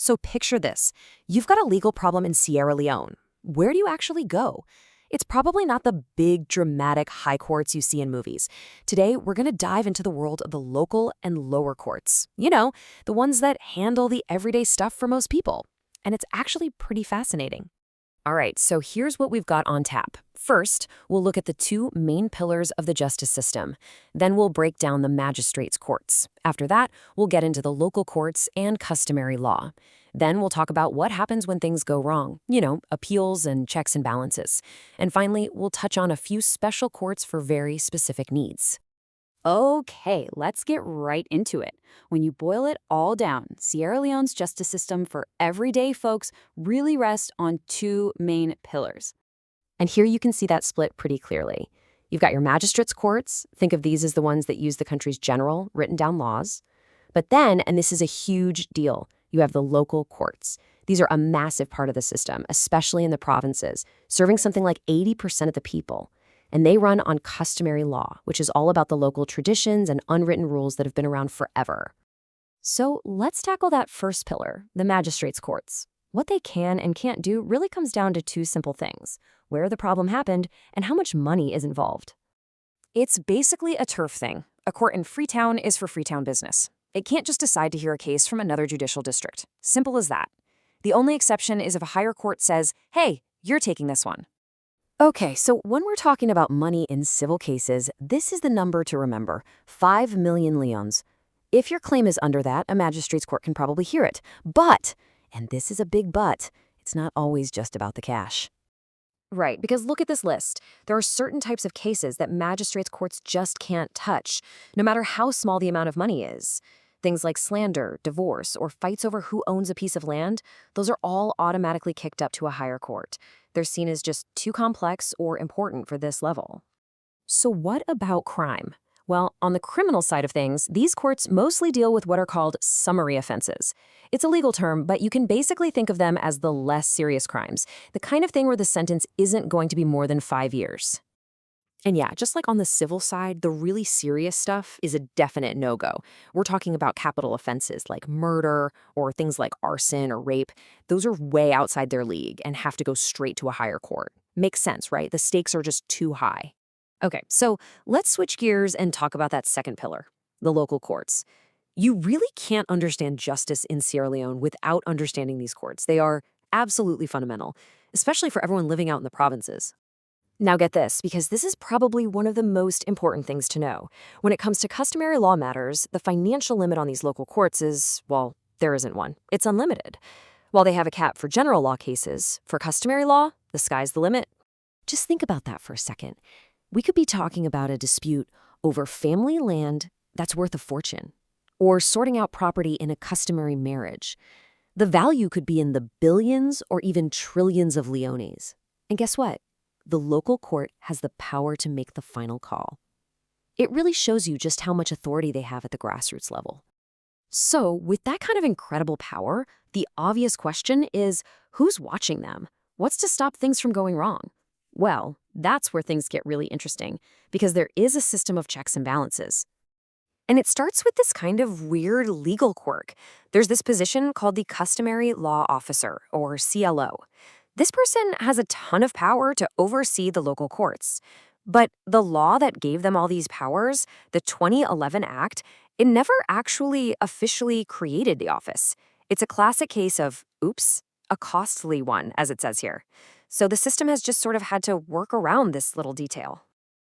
So picture this. You've got a legal problem in Sierra Leone. Where do you actually go? It's probably not the big, dramatic high courts you see in movies. Today, we're going to dive into the world of the local and lower courts. You know, the ones that handle the everyday stuff for most people. And it's actually pretty fascinating. All right, so here's what we've got on tap. First, we'll look at the two main pillars of the justice system. Then we'll break down the magistrates' courts. After that, we'll get into the local courts and customary law. Then we'll talk about what happens when things go wrong, appeals and checks and balances. And finally, we'll touch on a few special courts for very specific needs. Okay, let's get right into it. When you boil it all down, Sierra Leone's justice system for everyday folks really rests on two main pillars. And here you can see that split pretty clearly. You've got your magistrates' courts. Think of these as the ones that use the country's general, written down laws. But then, and this is a huge deal, you have the local courts. These are a massive part of the system, especially in the provinces, serving something like 80% of the people. And they run on customary law, which is all about the local traditions and unwritten rules that have been around forever. So let's tackle that first pillar, the magistrates' courts. What they can and can't do really comes down to two simple things: where the problem happened and how much money is involved. It's basically a turf thing. A court in Freetown is for Freetown business. It can't just decide to hear a case from another judicial district. Simple as that. The only exception is if a higher court says, hey, you're taking this one. Okay, so when we're talking about money in civil cases, this is the number to remember: 5 million leones. If your claim is under that, a magistrate's court can probably hear it. But, and this is a big but, it's not always just about the cash. Right, because look at this list. There are certain types of cases that magistrates' courts just can't touch, no matter how small the amount of money is. Things like slander, divorce, or fights over who owns a piece of land, those are all automatically kicked up to a higher court. They're seen as just too complex or important for this level. So what about crime? Well, on the criminal side of things, these courts mostly deal with what are called summary offenses. It's a legal term, but you can basically think of them as the less serious crimes, the kind of thing where the sentence isn't going to be more than 5 years. And yeah, just like on the civil side, the really serious stuff is a definite no-go. We're talking about capital offenses like murder or things like arson or rape. Those are way outside their league and have to go straight to a higher court. Makes sense, right? The stakes are just too high. Okay, so let's switch gears and talk about that second pillar, the local courts. You really can't understand justice in Sierra Leone without understanding these courts. They are absolutely fundamental, especially for everyone living out in the provinces. Now get this, because this is probably one of the most important things to know. When it comes to customary law matters, the financial limit on these local courts is, well, there isn't one. It's unlimited. While they have a cap for general law cases, for customary law, the sky's the limit. Just think about that for a second. We could be talking about a dispute over family land that's worth a fortune, or sorting out property in a customary marriage. The value could be in the billions or even trillions of leones. And guess what? The local court has the power to make the final call. It really shows you just how much authority they have at the grassroots level. So, with that kind of incredible power, the obvious question is, who's watching them? What's to stop things from going wrong? Well, that's where things get really interesting, because there is a system of checks and balances. And it starts with this kind of weird legal quirk. There's this position called the Customary Law Officer, or CLO. This person has a ton of power to oversee the local courts. But the law that gave them all these powers, the 2011 Act, it never actually officially created the office. It's a classic case of, oops, a costly one, as it says here. So the system has just sort of had to work around this little detail.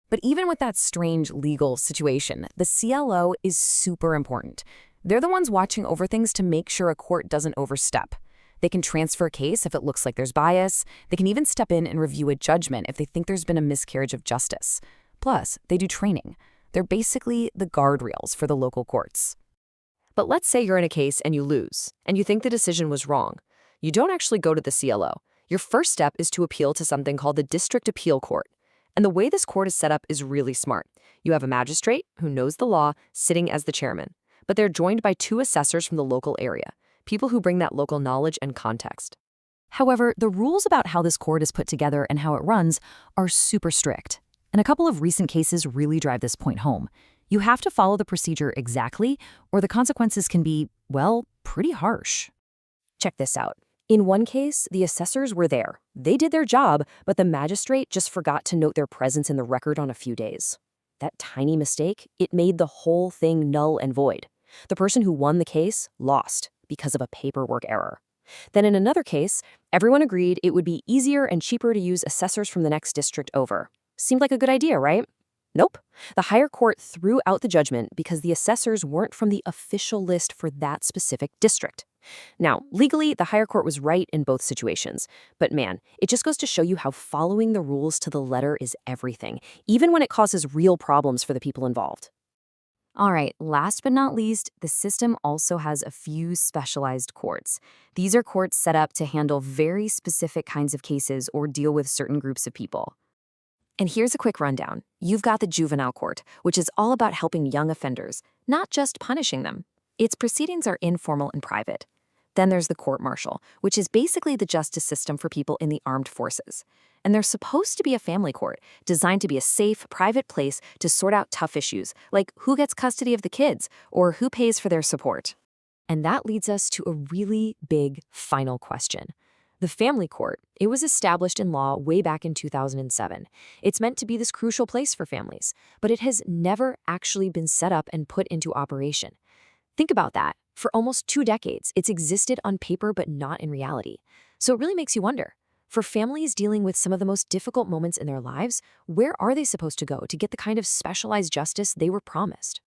But even with that strange legal situation, the CLO is super important. They're the ones watching over things to make sure a court doesn't overstep. They can transfer a case if it looks like there's bias. They can even step in and review a judgment if they think there's been a miscarriage of justice. Plus, they do training. They're basically the guardrails for the local courts. But let's say you're in a case and you lose, and you think the decision was wrong. You don't actually go to the CLO. Your first step is to appeal to something called the District Appeal Court. And the way this court is set up is really smart. You have a magistrate who knows the law sitting as the chairman, but they're joined by 2 assessors from the local area, people who bring that local knowledge and context. However, the rules about how this court is put together and how it runs are super strict. And a couple of recent cases really drive this point home. You have to follow the procedure exactly, or the consequences can be, well, pretty harsh. Check this out. In one case, the assessors were there. They did their job, but the magistrate just forgot to note their presence in the record on a few days. That tiny mistake, it made the whole thing null and void. The person who won the case lost because of a paperwork error. Then in another case, everyone agreed it would be easier and cheaper to use assessors from the next district over. Seemed like a good idea, right? Nope. The higher court threw out the judgment because the assessors weren't from the official list for that specific district. Now, legally, the higher court was right in both situations. But man, it just goes to show you how following the rules to the letter is everything, even when it causes real problems for the people involved. All right, last but not least, the system also has a few specialized courts. These are courts set up to handle very specific kinds of cases or deal with certain groups of people. And here's a quick rundown. You've got the juvenile court, which is all about helping young offenders, not just punishing them. Its proceedings are informal and private. Then there's the court-martial, which is basically the justice system for people in the armed forces. And there's supposed to be a family court, designed to be a safe, private place to sort out tough issues, like who gets custody of the kids or who pays for their support. And that leads us to a really big final question. The family court, it was established in law way back in 2007. It's meant to be this crucial place for families, but it has never actually been set up and put into operation. Think about that. For almost 2 decades, it's existed on paper but not in reality. So it really makes you wonder, for families dealing with some of the most difficult moments in their lives, where are they supposed to go to get the kind of specialized justice they were promised?